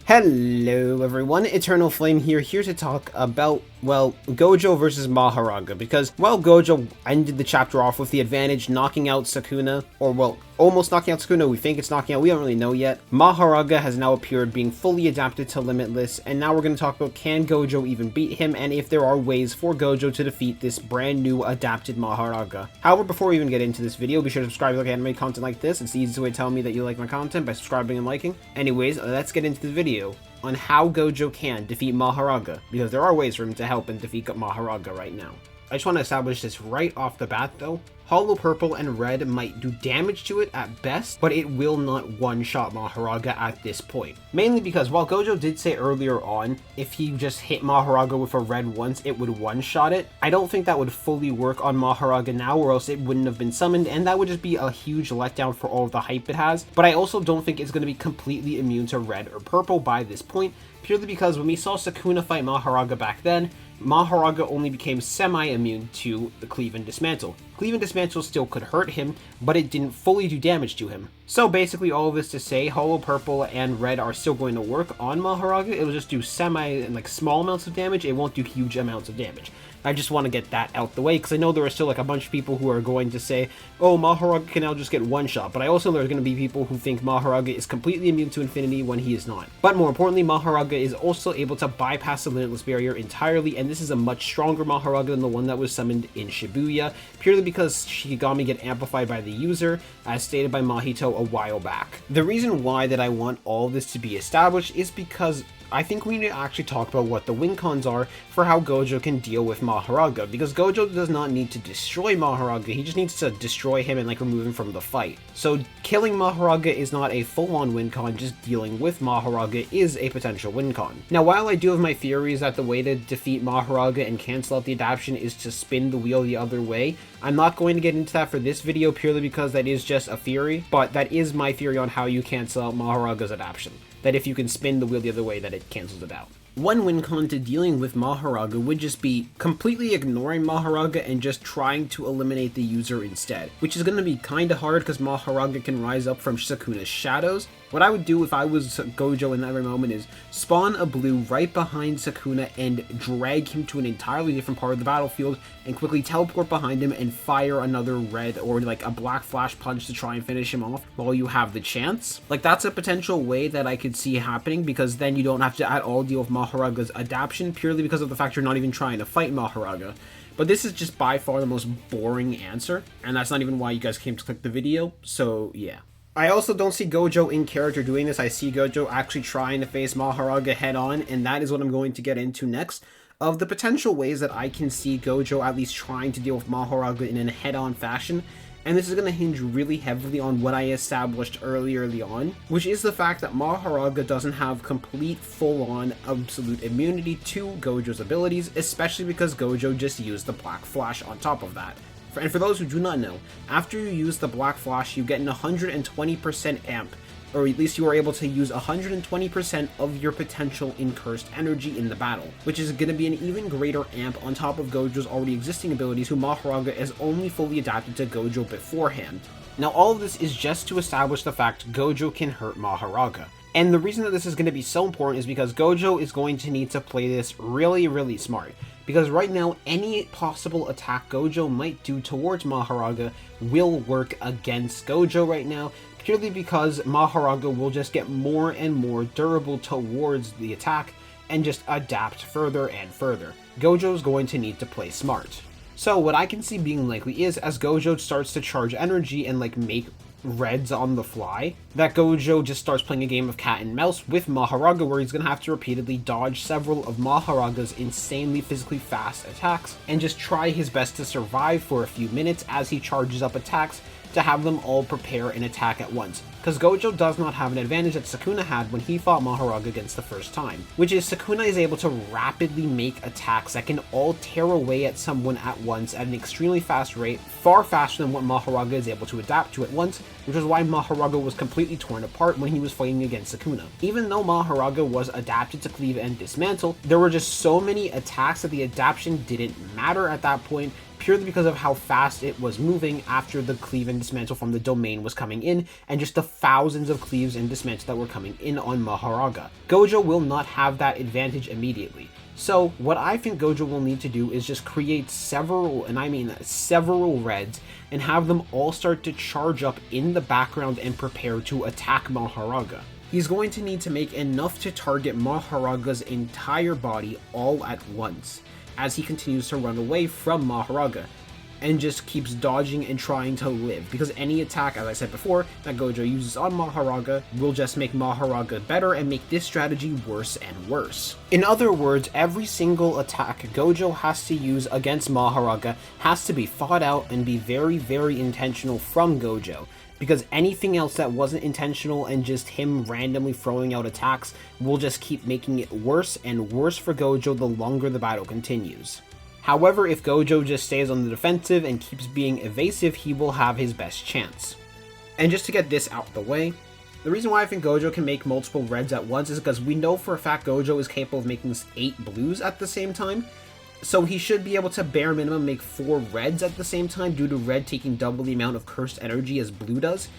Hello everyone, Eternal Flame here to talk about, well, Gojo versus Mahoraga, because, well, Gojo ended the chapter off with the advantage, knocking out Sukuna, or, well, almost knocking out Sukuna. We think it's knocking out, we don't really know yet. Mahoraga has now appeared, being fully adapted to Limitless, and now we're going to talk about can Gojo even beat him, and if there are ways for Gojo to defeat this brand new adapted Mahoraga. However, before we even get into this video, be sure to subscribe if you like anime content like this. It's the easiest way to tell me that you like my content, by subscribing and liking. Anyways, let's get into the video on how Gojo can defeat Mahoraga, because there are ways for him to help and defeat Mahoraga right now. I just want to establish this right off the bat though. Hollow Purple and Red might do damage to it at best, but it will not one-shot Mahoraga at this point. Mainly because while Gojo did say earlier on, if he just hit Mahoraga with a red once, it would one-shot it, I don't think that would fully work on Mahoraga now, or else it wouldn't have been summoned, and that would just be a huge letdown for all of the hype it has. But I also don't think it's going to be completely immune to Red or Purple by this point, purely because when we saw Sukuna fight Mahoraga back then, Mahoraga only became semi-immune to the Cleave and Dismantle. Cleave and Dismantle still could hurt him, but it didn't fully do damage to him. So basically all of this to say, Hollow Purple and Red are still going to work on Mahoraga. It will just do small amounts of damage. It won't do huge amounts of damage. I just want to get that out the way, because I know there are still a bunch of people who are going to say, oh, Mahoraga can now just get one shot, but I also know there's going to be people who think Mahoraga is completely immune to Infinity when he is not. But more importantly, Mahoraga is also able to bypass the Limitless Barrier entirely, and this is a much stronger Mahoraga than the one that was summoned in Shibuya, purely because Shikigami get amplified by the user, as stated by Mahito a while back. The reason why that I want all this to be established is because I think we need to actually talk about what the win cons are for how Gojo can deal with Mahoraga, because Gojo does not need to destroy Mahoraga, he just needs to destroy him and remove him from the fight. So killing Mahoraga is not a full-on win con, just dealing with Mahoraga is a potential win con. Now while I do have my theories that the way to defeat Mahoraga and cancel out the adaptation is to spin the wheel the other way, I'm not going to get into that for this video purely because that is just a theory, but that is my theory on how you cancel out Mahoraga's adaptation. That if you can spin the wheel the other way, that it cancels it out. One win con to dealing with Mahoraga would just be completely ignoring Mahoraga and just trying to eliminate the user instead, which is going to be kinda hard because Mahoraga can rise up from Sukuna's shadows. What I would do if I was Gojo in that very moment is spawn a blue right behind Sukuna and drag him to an entirely different part of the battlefield and quickly teleport behind him and fire another red or a black flash punch to try and finish him off while you have the chance. That's a potential way that I could see happening, because then you don't have to at all deal with Mahoraga's adaptation purely because of the fact you're not even trying to fight Mahoraga. But this is just by far the most boring answer, and that's not even why you guys came to click the video, so yeah. I also don't see Gojo in character doing this. I see Gojo actually trying to face Mahoraga head on, and that is what I'm going to get into next, of the potential ways that I can see Gojo at least trying to deal with Mahoraga in a head-on fashion. And this is going to hinge really heavily on what I established early on, which is the fact that Mahoraga doesn't have complete, full-on, absolute immunity to Gojo's abilities, especially because Gojo just used the Black Flash on top of that. And for those who do not know, after you use the Black Flash, you get an 120% amp, or at least you are able to use 120% of your potential incursed energy in the battle, which is going to be an even greater amp on top of Gojo's already existing abilities, who Mahoraga has only fully adapted to Gojo beforehand. Now all of this is just to establish the fact Gojo can hurt Mahoraga. And the reason that this is going to be so important is because Gojo is going to need to play this really smart. Because right now, any possible attack Gojo might do towards Mahoraga will work against Gojo right now, purely because Mahoraga will just get more and more durable towards the attack and just adapt further and further. Gojo's going to need to play smart. So what I can see being likely is, as Gojo starts to charge energy and make reds on the fly, that Gojo just starts playing a game of cat and mouse with Mahoraga, where he's going to have to repeatedly dodge several of Mahoraga's insanely physically fast attacks and just try his best to survive for a few minutes as he charges up attacks to have them all prepare an attack at once. Because Gojo does not have an advantage that Sukuna had when he fought Mahoraga against the first time, which is Sukuna is able to rapidly make attacks that can all tear away at someone at once at an extremely fast rate, far faster than what Mahoraga is able to adapt to at once, which is why Mahoraga was completely torn apart when he was fighting against Sukuna. Even though Mahoraga was adapted to Cleave and Dismantle, there were just so many attacks that the adaptation didn't matter at that point, purely because of how fast it was moving after the cleave and dismantle from the domain was coming in, and just the thousands of cleaves and dismantle that were coming in on Mahoraga. Gojo will not have that advantage immediately. So what I think Gojo will need to do is just create several, and I mean several reds, and have them all start to charge up in the background and prepare to attack Mahoraga. He's going to need to make enough to target Mahoraga's entire body all at once, as he continues to run away from Mahoraga, and just keeps dodging and trying to live, because any attack, as I said before, that Gojo uses on Mahoraga will just make Mahoraga better and make this strategy worse and worse. In other words, every single attack Gojo has to use against Mahoraga has to be thought out and be very, very intentional from Gojo, because anything else that wasn't intentional and just him randomly throwing out attacks will just keep making it worse and worse for Gojo the longer the battle continues. However, if Gojo just stays on the defensive and keeps being evasive, he will have his best chance. And just to get this out the way, the reason why I think Gojo can make multiple reds at once is because we know for a fact Gojo is capable of making 8 blues at the same time, so he should be able to bare minimum make 4 reds at the same time due to red taking double the amount of cursed energy as blue does.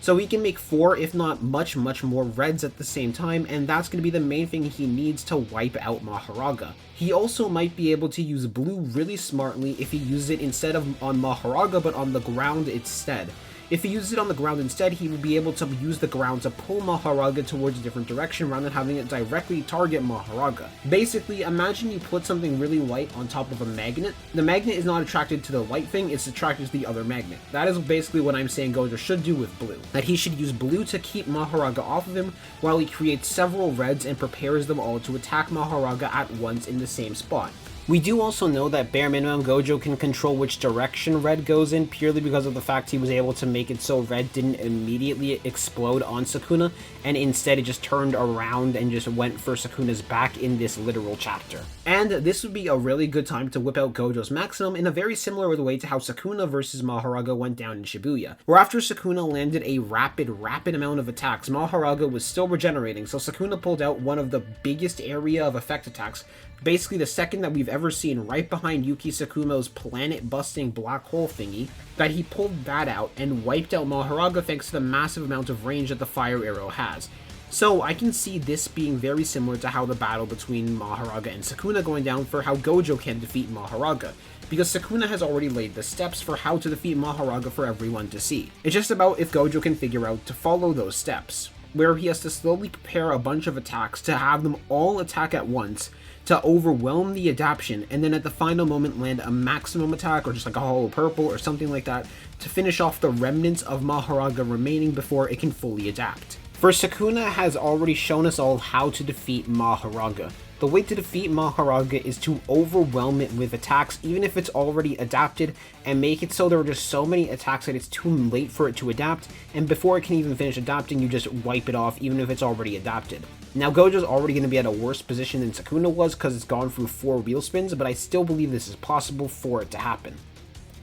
So he can make 4, if not much more reds at the same time, and that's going to be the main thing he needs to wipe out Mahoraga. He also might be able to use blue really smartly if he uses it instead of on Mahoraga, but on the ground instead. If he uses it on the ground instead, he would be able to use the ground to pull Mahoraga towards a different direction rather than having it directly target Mahoraga. Basically, imagine you put something really light on top of a magnet. The magnet is not attracted to the light thing, it's attracted to the other magnet. That is basically what I'm saying Gojo should do with blue. That he should use blue to keep Mahoraga off of him while he creates several reds and prepares them all to attack Mahoraga at once in the same spot. We do also know that bare minimum Gojo can control which direction red goes in purely because of the fact he was able to make it so red didn't immediately explode on Sukuna, and instead it just turned around and just went for Sukuna's back in this literal chapter. And this would be a really good time to whip out Gojo's maximum in a very similar way to how Sukuna versus Mahoraga went down in Shibuya, where after Sukuna landed a rapid amount of attacks, Mahoraga was still regenerating, so Sukuna pulled out one of the biggest area of effect attacks, basically the second that we've ever seen, right behind Yuki Tsukumo's planet-busting black hole thingy, that he pulled that out and wiped out Mahoraga thanks to the massive amount of range that the fire arrow has. So I can see this being very similar to how the battle between Mahoraga and Sukuna going down for how Gojo can defeat Mahoraga, because Sukuna has already laid the steps for how to defeat Mahoraga for everyone to see. It's just about if Gojo can figure out to follow those steps, where he has to slowly prepare a bunch of attacks to have them all attack at once, to overwhelm the adaptation, and then at the final moment land a maximum attack or just like a hollow purple or something like that to finish off the remnants of Mahoraga remaining before it can fully adapt. For Sukuna has already shown us all how to defeat Mahoraga. The way to defeat Mahoraga is to overwhelm it with attacks even if it's already adapted, and make it so there are just so many attacks that it's too late for it to adapt, and before it can even finish adapting you just wipe it off even if it's already adapted. Now Gojo's already going to be at a worse position than Sukuna was because it's gone through 4 wheel spins, but I still believe this is possible for it to happen.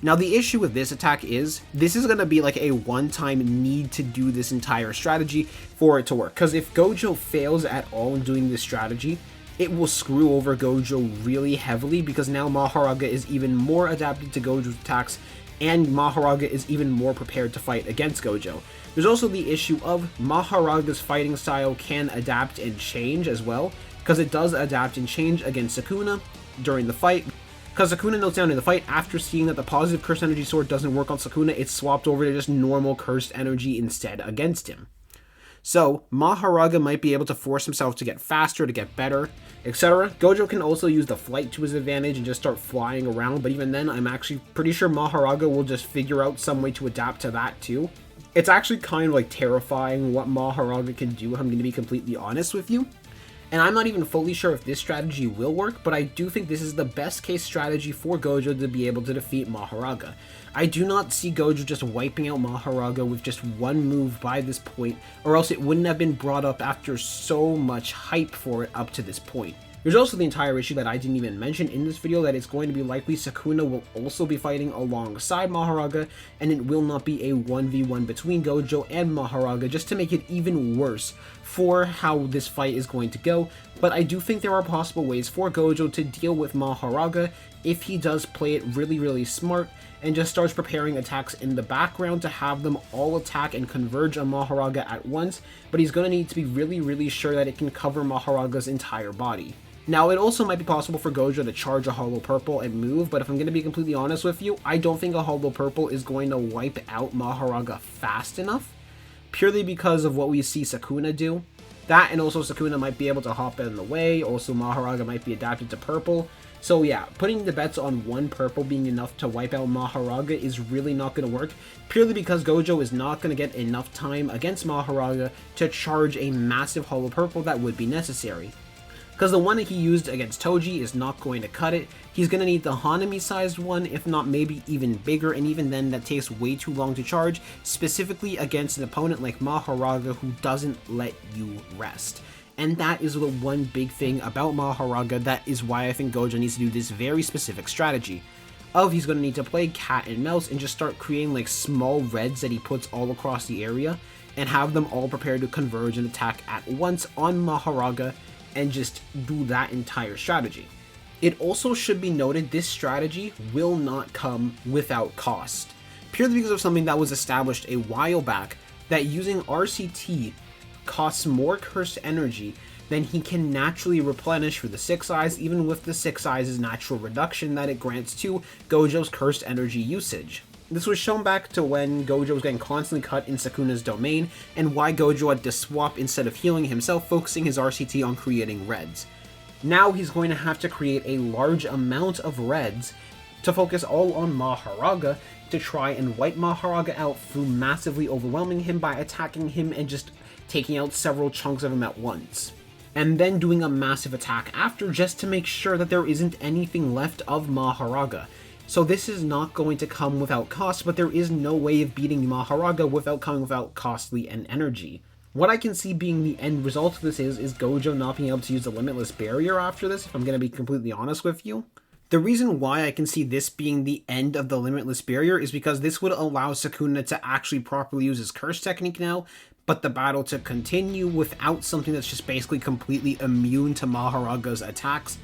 Now the issue with this attack is, this is going to be like a one-time need to do this entire strategy for it to work, because if Gojo fails at all in doing this strategy, it will screw over Gojo really heavily, because now Mahoraga is even more adapted to Gojo's attacks, and Mahoraga is even more prepared to fight against Gojo. There's also the issue of Mahoraga's fighting style can adapt and change as well, because it does adapt and change against Sukuna during the fight. Because Sukuna notes down in the fight, after seeing that the positive cursed energy sword doesn't work on Sukuna, it's swapped over to just normal cursed energy instead against him. So, Mahoraga might be able to force himself to get faster, to get better, etc. Gojo can also use the flight to his advantage and just start flying around, but even then, I'm actually pretty sure Mahoraga will just figure out some way to adapt to that too. It's actually kind of like terrifying what Mahoraga can do, I'm going to be completely honest with you. And I'm not even fully sure if this strategy will work, but I do think this is the best case strategy for Gojo to be able to defeat Mahoraga. I do not see Gojo just wiping out Mahoraga with just one move by this point, or else it wouldn't have been brought up after so much hype for it up to this point. There's also the entire issue that I didn't even mention in this video, that it's going to be likely Sukuna will also be fighting alongside Mahoraga, and it will not be a 1v1 between Gojo and Mahoraga, just to make it even worse for how this fight is going to go, But I do think there are possible ways for Gojo to deal with Mahoraga if he does play it really, really smart and just starts preparing attacks in the background to have them all attack and converge on Mahoraga at once, but he's going to need to be really, really sure that it can cover Mahoraga's entire body. Now, it also might be possible for Gojo to charge a Hollow Purple and move, but if I'm going to be completely honest with you, I don't think a Hollow Purple is going to wipe out Mahoraga fast enough, purely because of what we see Sukuna do. That, and also Sukuna might be able to hop in the way, also Mahoraga might be adapted to purple. So yeah, putting the bets on one purple being enough to wipe out Mahoraga is really not going to work, purely because Gojo is not going to get enough time against Mahoraga to charge a massive Hollow Purple that would be necessary. Because the one that he used against Toji is not going to cut it. He's going to need the Hanami-sized one, if not maybe even bigger, and even then that takes way too long to charge, specifically against an opponent like Mahoraga who doesn't let you rest. And that is the one big thing about Mahoraga. That is why I think Gojo needs to do this very specific strategy. He's going to need to play cat and mouse and just start creating like small reds that he puts all across the area, and have them all prepared to converge and attack at once on Mahoraga, and just do that entire strategy. It also should be noted this strategy will not come without cost, purely because of something that was established a while back, that using RCT costs more cursed energy than he can naturally replenish for the 6 eyes, even with the 6 eyes' natural reduction that it grants to Gojo's cursed energy usage. This was shown back to when Gojo was getting constantly cut in Sukuna's domain, and why Gojo had to swap instead of healing himself, focusing his RCT on creating reds. Now he's going to have to create a large amount of reds to focus all on Mahoraga to try and wipe Mahoraga out through massively overwhelming him by attacking him and just taking out several chunks of him at once. And then doing a massive attack after, just to make sure that there isn't anything left of Mahoraga. So this is not going to come without cost, but there is no way of beating Mahoraga without coming without costly and energy. What I can see being the end result of this is Gojo not being able to use the Limitless Barrier after this, if I'm going to be completely honest with you. The reason why I can see this being the end of the Limitless Barrier is because this would allow Sukuna to actually properly use his Curse technique now, but the battle to continue without something that's just basically completely immune to Mahoraga's attacks,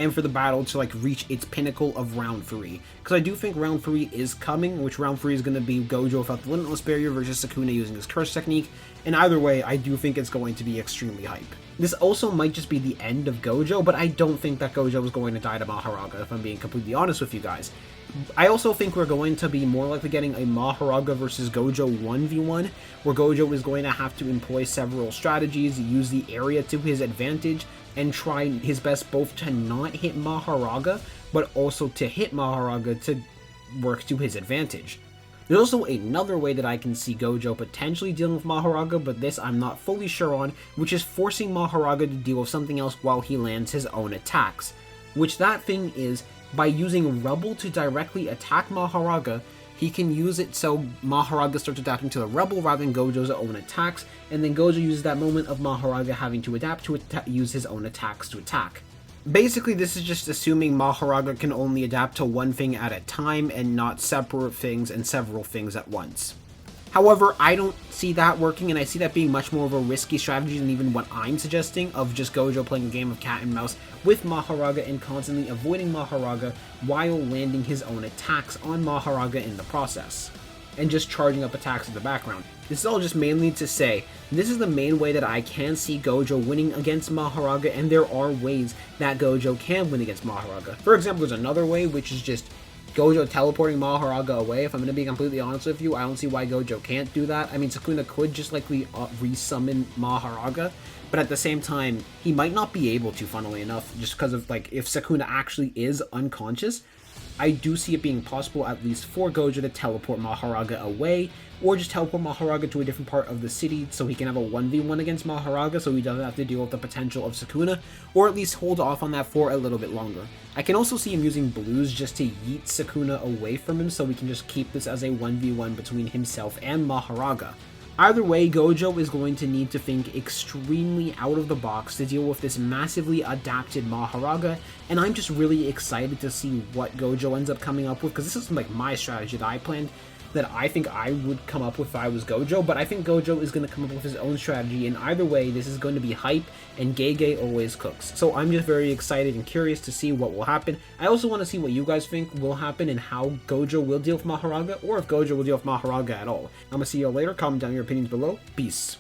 and for the battle to like reach its pinnacle of round 3. Because I do think round 3 is coming, which round 3 is going to be Gojo without the Limitless Barrier versus Sukuna using his Curse technique, and either way, I do think it's going to be extremely hype. This also might just be the end of Gojo, but I don't think that Gojo is going to die to Mahoraga, if I'm being completely honest with you guys. I also think we're going to be more likely getting a Mahoraga versus Gojo 1v1, where Gojo is going to have to employ several strategies, use the area to his advantage, and try his best both to not hit Mahoraga, but also to hit Mahoraga to work to his advantage. There's also another way that I can see Gojo potentially dealing with Mahoraga, but this I'm not fully sure on, which is forcing Mahoraga to deal with something else while he lands his own attacks. Which that thing is, by using Rebel to directly attack Mahoraga, he can use it so Mahoraga starts adapting to the Rebel rather than Gojo's own attacks, and then Gojo uses that moment of Mahoraga having to adapt to use his own attacks to attack. Basically, this is just assuming Mahoraga can only adapt to one thing at a time and not separate things and several things at once. However, I don't see that working, and I see that being much more of a risky strategy than even what I'm suggesting, of just Gojo playing a game of cat and mouse with Mahoraga and constantly avoiding Mahoraga while landing his own attacks on Mahoraga in the process, and just charging up attacks in the background. This is all just mainly to say, this is the main way that I can see Gojo winning against Mahoraga, and there are ways that Gojo can win against Mahoraga. For example, there's another way, which is just Gojo teleporting Mahoraga away. If I'm going to be completely honest with you, I don't see why Gojo can't do that. I mean, Sukuna could just likely resummon Mahoraga, but at the same time, he might not be able to, funnily enough, just because of, like, if Sukuna actually is unconscious, I do see it being possible at least for Gojo to teleport Mahoraga away, or just teleport Mahoraga to a different part of the city so he can have a 1v1 against Mahoraga so he doesn't have to deal with the potential of Sukuna, or at least hold off on that for a little bit longer. I can also see him using blues just to yeet Sukuna away from him so we can just keep this as a 1v1 between himself and Mahoraga. Either way, Gojo is going to need to think extremely out of the box to deal with this massively adapted Mahoraga, and I'm just really excited to see what Gojo ends up coming up with, because this is like my strategy that I planned. that I think I would come up with if I was Gojo, but I think Gojo is going to come up with his own strategy, and either way, this is going to be hype, and Gege always cooks. So I'm just very excited and curious to see what will happen. I also want to see what you guys think will happen and how Gojo will deal with Mahoraga, or if Gojo will deal with Mahoraga at all. I'm going to see you all later. Comment down your opinions below. Peace.